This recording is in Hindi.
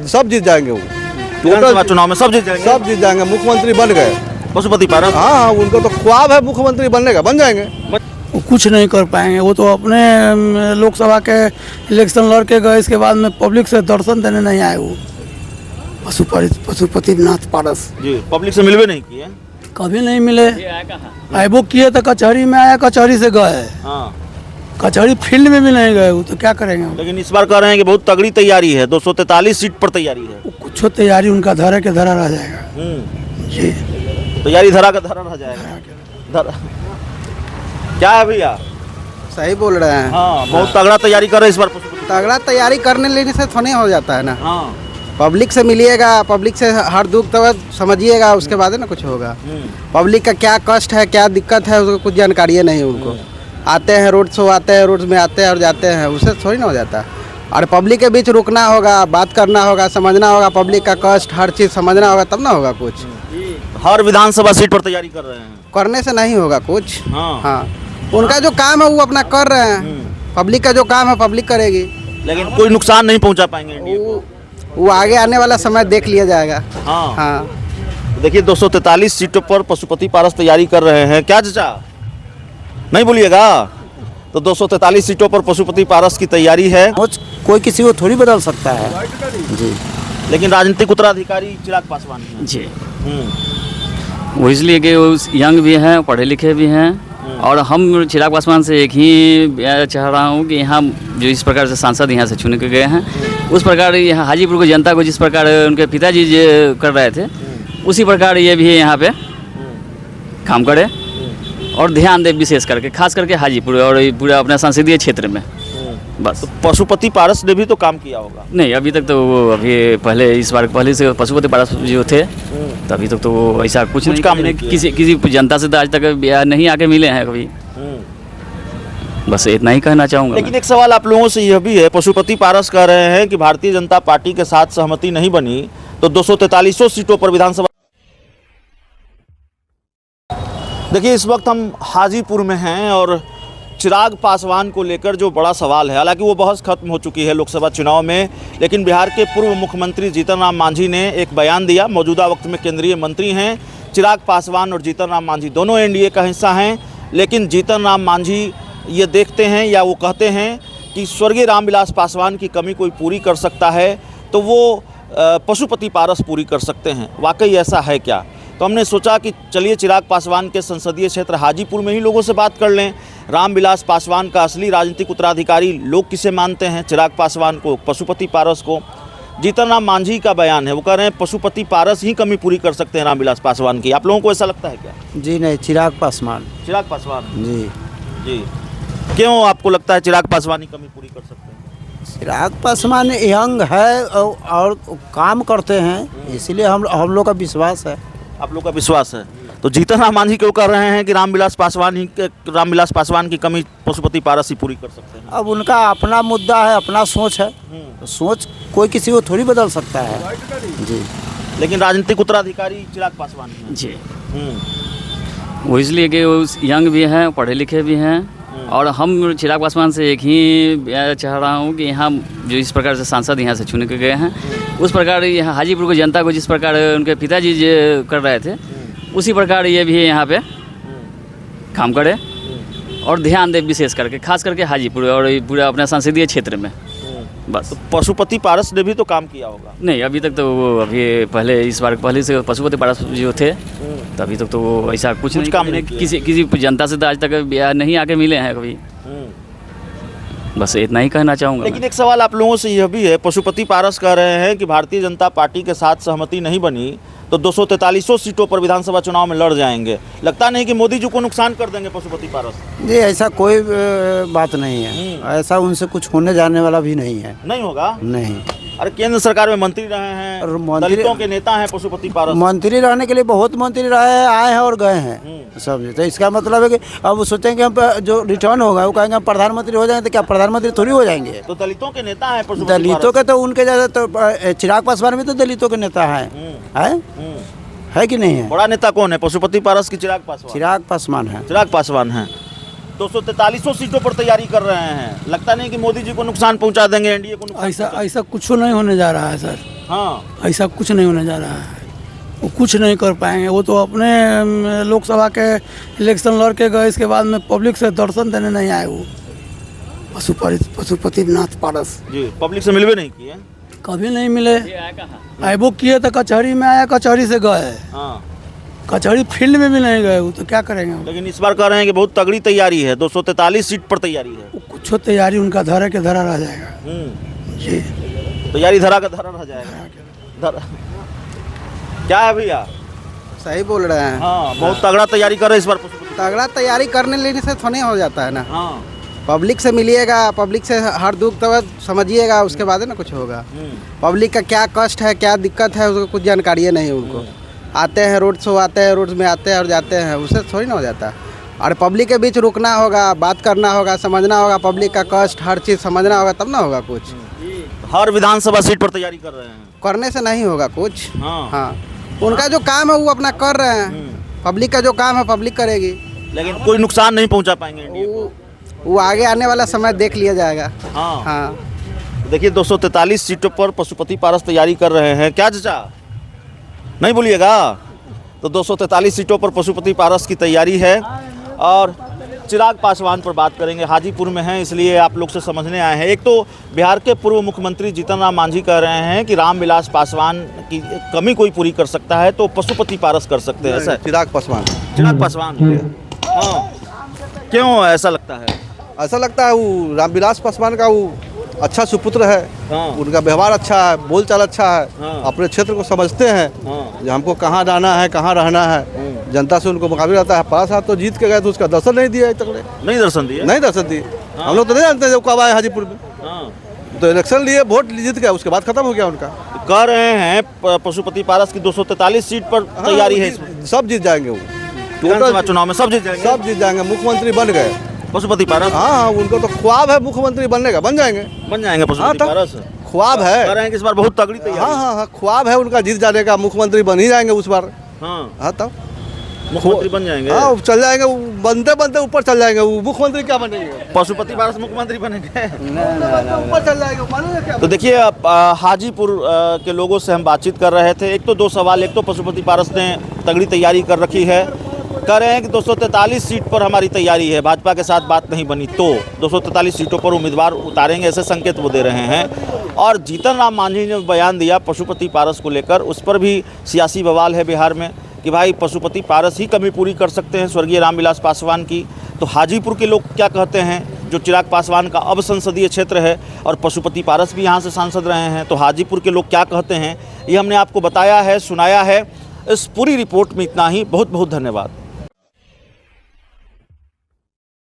सब जीत जाएंगे वो। विधानसभा चुनाव में सब जीत जाएंगे। सब जीत जाएंगे, मुख्यमंत्री बन गए पशुपति पारस। हाँ, उनको तो ख्वाब है मुख्यमंत्री बनने का, बन जाएंगे। वो कुछ नहीं कर पाएंगे। वो तो अपने लोकसभा के इलेक्शन लड़ के गए, इसके बाद में पब्लिक से दर्शन देने नहीं आए। वो पशुपति नाथ पारस जी पब्लिक से मिलवे नहीं किए। कभी नहीं मिले। आइबो किए तो कचहरी में आया, कचहरी से गए। हाँ, कचहरी फील्ड में भी नहीं गए। वो तो क्या करेंगे। लेकिन इस बार कह रहे हैं कि बहुत तगड़ी तैयारी है, 243 सीट पर तैयारी है। वो कुछ तैयारी उनका धरा के धरा रह जाएगा। जी, तैयारी धरा का धरा रह जाएगा। क्या है भैया? सही बोल रहे हैं। हाँ, बहुत तगड़ा तैयारी कर रहे हैं इस बार पशुपति। तगड़ा तैयारी करने लेने से थोड़ी हो जाता है ना। हाँ, पब्लिक से मिलिएगा, पब्लिक से हर दुख तो समझिएगा, उसके बाद है ना कुछ होगा। पब्लिक का क्या कष्ट है, क्या दिक्कत है, उसको कुछ जानकारी नहीं है उनको। आते हैं रोड शो, आते हैं रोड में आते हैं और जाते हैं, उससे थोड़ी ना हो जाता। और पब्लिक के बीच रुकना होगा, बात करना होगा, समझना होगा, पब्लिक का कष्ट हर चीज़ समझना होगा, तब ना होगा कुछ। हर विधानसभा सीट पर तैयारी कर रहे हैं। करने से नहीं होगा कुछ। हाँ, हाँ, उनका जो काम है वो अपना कर रहे हैं। पब्लिक का जो काम है पब्लिक करेगी, लेकिन कोई नुकसान नहीं पहुंचा पाएंगे इंडिया को। वो आगे आने वाला समय देख लिया जाएगा। हाँ, हाँ, देखिए 243 सीटों पर पशुपति पारस तैयारी कर रहे हैं। क्या चाचा नहीं बोलिएगा? तो 243 सीटों पर पशुपति पारस की तैयारी है। कोई किसी को थोड़ी बदल सकता है जी, लेकिन राजनीतिक उत्तराधिकारी चिराग पासवान हैं। जी, वो इसलिए कि वो यंग भी हैं, पढ़े लिखे भी हैं। और हम चिराग पासवान से एक ही चाह रहा हूँ कि यहाँ जो इस प्रकार से सांसद यहाँ से चुन के गए हैं, उस प्रकार यहाँ हाजीपुर की जनता को जिस प्रकार उनके पिताजी जो कर रहे थे, उसी प्रकार ये भी यहाँ पे काम करे और ध्यान दे, विशेष करके खास करके हाजीपुर और पूरा अपने संसदीय क्षेत्र में। बस। तो पशुपति पारस ने भी तो काम किया होगा। नहीं, अभी तक तो वो अभी इस बार पहले से पशुपति पारस जो थे, तो अभी तक तो वो ऐसा कुछ काम नहीं, किसी जनता से तो आज तक नहीं आके मिले हैं कभी। बस इतना ही कहना चाहूँगा। लेकिन एक सवाल आप लोगों से यह भी है, पशुपति पारस कह रहे हैं कि भारतीय जनता पार्टी के साथ सहमति नहीं बनी तो 243 सीटों पर विधानसभा। देखिए इस वक्त हम हाजीपुर में हैं और चिराग पासवान को लेकर जो बड़ा सवाल है, हालांकि वो बहस खत्म हो चुकी है लोकसभा चुनाव में, लेकिन बिहार के पूर्व मुख्यमंत्री जीतन राम मांझी ने एक बयान दिया। मौजूदा वक्त में केंद्रीय मंत्री हैं चिराग पासवान और जीतन राम मांझी दोनों एनडीए का हिस्सा हैं, लेकिन जीतन राम मांझी ये देखते हैं या वो कहते हैं कि स्वर्गीय रामविलास पासवान की कमी कोई पूरी कर सकता है तो वो पशुपति पारस पूरी कर सकते हैं। वाकई ऐसा है क्या? तो हमने सोचा कि चलिए चिराग पासवान के संसदीय क्षेत्र हाजीपुर में ही लोगों से बात कर लें। रामविलास पासवान का असली राजनीतिक उत्तराधिकारी लोग किसे मानते हैं, चिराग पासवान को, पशुपति पारस को? जीतन राम मांझी का बयान है, वो कह रहे हैं पशुपति पारस ही कमी पूरी कर सकते हैं रामविलास पासवान की। आप लोगों को ऐसा लगता है क्या? जी नहीं, चिराग पासवान। चिराग पासवान जी जी, क्यों आपको लगता है चिराग पासवान ही कमी पूरी कर सकते हैं? चिराग पासवान यंग है और काम करते हैं, इसलिए हम लोग का विश्वास है। आप लोग का विश्वास है? तो जीतन राम मांझी क्यों कर रहे हैं कि रामविलास पासवान की कमी पशुपति पारस ही पूरी कर सकते हैं? अब उनका अपना मुद्दा है, अपना सोच है, सोच कोई किसी को थोड़ी बदल सकता है जी, लेकिन राजनीतिक उत्तराधिकारी चिराग पासवान हैं। जी, वो इसलिए कि वो यंग भी हैं, पढ़े लिखे भी हैं। और हम चिराग पासवान से एक ही चाह रहा हूँ कि यहाँ जो इस प्रकार से सांसद यहाँ से चुन के गए हैं, उस प्रकार यहाँ हाजीपुर की जनता को जिस प्रकार उनके पिताजी जो कर रहे थे, उसी प्रकार ये भी यहाँ पे काम करे और ध्यान दे, विशेष करके खास करके हाजीपुर और पूरा अपने संसदीय क्षेत्र में। बस। तो पशुपति पारस ने भी तो काम किया होगा। नहीं, अभी तक तो वो अभी पहले से पशुपति पारस जो थे, तो अभी तक तो वो ऐसा कुछ काम नहीं, किसी जनता से तो आज तक नहीं आके मिले हैं कभी। बस इतना ही कहना चाहूँगा। लेकिन एक सवाल आप लोगों से यह भी है, पशुपति पारस कह रहे हैं कि भारतीय जनता पार्टी के साथ सहमति नहीं बनी तो 243 सीटों पर विधानसभा चुनाव में लड़ जाएंगे। लगता नहीं कि मोदी जी को नुकसान कर देंगे पशुपति पारस? जी ऐसा कोई बात नहीं है, ऐसा उनसे कुछ होने जाने वाला भी नहीं है। नहीं होगा? नहीं। अरे केंद्र सरकार में मंत्री रहे हैं, दलितों के नेता हैं पशुपति पारस। मंत्री रहने के लिए बहुत मंत्री रहे हैं, आए हैं और गए हैं सब। तो इसका मतलब है कि अब वो सोचेंगे हम जो रिटर्न होगा वो कहेंगे हम प्रधानमंत्री हो जाएंगे, तो क्या प्रधानमंत्री थोड़ी हो जाएंगे? तो दलितों के नेता हैं पशुपति दलितों के, तो उनके जैसे तो चिराग पासवान भी तो दलितों के नेता है कि नहीं है? बड़ा नेता कौन है? पशुपति पारस की चिराग पासवान? चिराग पासवान है। चिराग पासवान है। 243 सीटों पर तैयारी कर रहे हैं। लगता नहीं कि मोदी जी को नुकसान पहुंचा देंगे, एनडीए को नुकसान ऐसा कुछ नहीं होने जा रहा है सर। हाँ, ऐसा कुछ नहीं होने जा रहा है, वो कुछ नहीं कर पाएंगे। वो तो अपने लोकसभा के इलेक्शन लड़ के गए, इसके बाद में पब्लिक से दर्शन देने नहीं आए। वो पशुपतिनाथ पारस जी पब्लिक से मिलवे नहीं किए। कभी नहीं मिले। आइबो किए तो कचहरी में आया, कचहरी से गए, हाँ, कचहरी फील्ड में भी नहीं गए। वो तो क्या करेंगे वो? लेकिन इस बार कह रहे हैं कि बहुत तगड़ी तैयारी है, 243 सीट पर तैयारी है। वो कुछ तैयारी उनका धरा के धरा रह जाएगा जी। तैयारी धरा का धरा रह जाएगा। क्या है भैया? सही बोल रहे हैं। हाँ, बहुत तगड़ा तैयारी कर रहे हैं इस बार पशुपति। तगड़ा तैयारी करने लेने से थोड़ी हो जाता है ना। हाँ, पब्लिक से मिलिएगा, पब्लिक से हर दुख तब समझिएगा, उसके बाद है ना कुछ होगा। पब्लिक का क्या कष्ट है, क्या दिक्कत है, उसको कुछ जानकारी नहीं है उनको। आते हैं रोड शो, आते हैं रोड में आते हैं और जाते हैं, उससे थोड़ी ना हो जाता। और पब्लिक के बीच रुकना होगा, बात करना होगा, समझना होगा, पब्लिक का कष्ट हर चीज़ समझना होगा, तब ना होगा कुछ। हर विधानसभा सीट पर तैयारी कर रहे हैं। करने से नहीं होगा कुछ। हाँ, हाँ, उनका जो काम है वो अपना कर रहे हैं। पब्लिक का जो काम है पब्लिक करेगी, लेकिन कोई नुकसान नहीं पहुंचा पाएंगे एनडीए को। वो आगे आने वाला समय देख लिया जाएगा। हाँ, हाँ, देखिए 243 सीटों पर पशुपति पारस तैयारी कर रहे हैं। क्या चाचा नहीं बोलिएगा? तो 243 सीटों पर पशुपति पारस की तैयारी है। और चिराग पासवान पर बात करेंगे। हाजीपुर में हैं इसलिए आप लोग से समझने आए हैं। एक तो बिहार के पूर्व मुख्यमंत्री जीतन राम मांझी कह रहे हैं कि रामविलास पासवान की कमी कोई पूरी कर सकता है तो पशुपति पारस कर सकते हैं। ऐसा है? चिराग पासवान। चिराग पासवान, हाँ, क्यों ऐसा लगता है? ऐसा लगता है वो रामविलास पासवान का वो अच्छा सुपुत्र है। हाँ। उनका व्यवहार अच्छा है, बोलचाल अच्छा है। हाँ। अपने क्षेत्र को समझते हैं। हाँ। जो हमको कहाँ जाना है, कहाँ रहना है, जनता से उनको मुकाबला रहता है। पास हाथ तो जीत के गए तो उसका दर्शन नहीं दिया तक। नहीं दर्शन दिए? नहीं दर्शन दिए। हम लोग तो नहीं जानते जब कब आए हाजीपुर में। हाँ। तो इलेक्शन लिए, वोट जीत गया, उसके बाद खत्म हो गया उनका। कह रहे हैं पशुपति पारस की 243 सीट पर तैयारी है इसमें। सब जीत जाएंगे वो। विधानसभा चुनाव में सब जीत जाएंगे। सब जीत जाएंगे, मुख्यमंत्री बन गए पशुपति पारस। हाँ, उनको तो ख्वाब है मुख्यमंत्री बनने का, बन जाएंगे। बन जाएंगे हाँ, पशुपति तो पारस। ख्वाब है। कह रहे हैं कि इस बार बहुत तगड़ी तैयारी। हाँ, ख्वाब है उनका जीत जाने का, मुख्यमंत्री बन ही जाएंगे उस बार। हाँ, तब मुख्यमंत्री बन जाएंगे। हाँ, चल जाएंगे, बनते बनते ऊपर चल जाएंगे। वो मुख्यमंत्री क्या बनेंगे? पशुपति पारस मुख्यमंत्री बनेंगे। ऊपर चल जाएंगे, मालूम क्या? तो देखिए हाजीपुर के लोगों से हम बातचीत कर रहे थे। एक तो दो सवाल, एक तो पशुपति पारस ने तगड़ी तैयारी कर रखी है, कह रहे हैं कि 243 सीट पर हमारी तैयारी है, भाजपा के साथ बात नहीं बनी तो 243 सीटों पर उम्मीदवार उतारेंगे, ऐसे संकेत वो दे रहे हैं। और जीतन राम मांझी ने बयान दिया पशुपति पारस को लेकर, उस पर भी सियासी बवाल है बिहार में कि भाई पशुपति पारस ही कमी पूरी कर सकते हैं स्वर्गीय रामविलास पासवान की। तो हाजीपुर के लोग क्या कहते हैं, जो चिराग पासवान का अब संसदीय क्षेत्र है और पशुपति पारस भी यहाँ से सांसद रहे हैं, तो हाजीपुर के लोग क्या कहते हैं, ये हमने आपको बताया है, सुनाया है। इस पूरी रिपोर्ट में इतना ही। बहुत बहुत धन्यवाद।